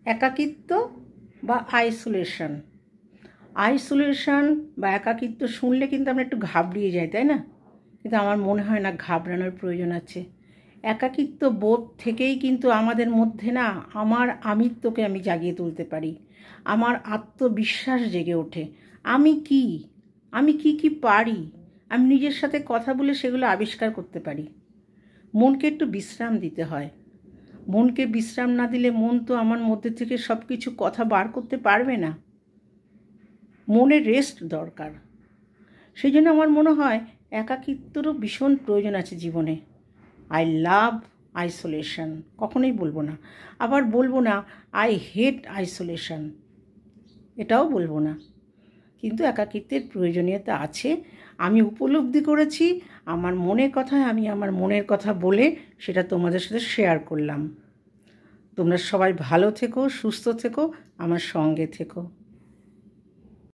একাকিত্ব বা আইসোলেশন বা একাকিত্ব শুনলে কিন্তু আমরা একটু ঘাবড়িয়ে যাই, তাই না? কিন্তু আমার মনে হয় না ঘাবড়ানোর প্রয়োজন আছে। একাকিত্ব বোধ থেকেই কিন্তু আমাদের মধ্যে না আমার আমিত্বকে আমি জাগিয়ে তুলতে পারি, আমার আত্মবিশ্বাস জেগে ওঠে। আমি কি পারি, আমি নিজের সাথে কথা বলে সেগুলো আবিষ্কার করতে পারি। মনকে একটু বিশ্রাম দিতে হয়। মনকে বিশ্রাম না দিলে মন তো আমার মধ্যে থেকে সব কিছু কথা বার করতে পারবে না। মনের রেস্ট দরকার। সেই জন্য আমার মনে হয় একাকিত্বরও ভীষণ প্রয়োজন আছে জীবনে। আই লাভ আইসোলেশন, কখনোই বলবো না। আবার বলবো না আই হেট আইসোলেশন, এটাও বলবো না। কিন্তু একাকিত্বের প্রয়োজনীয়তা আছে। আমি উপলব্ধি করেছি, আমার মনের কথায় আমি আমার মনের কথা বলে সেটা তোমাদের সাথে শেয়ার করলাম। তোমরা সবাই ভালো থেকো, সুস্থ থেকো, আমার সঙ্গে থেকো।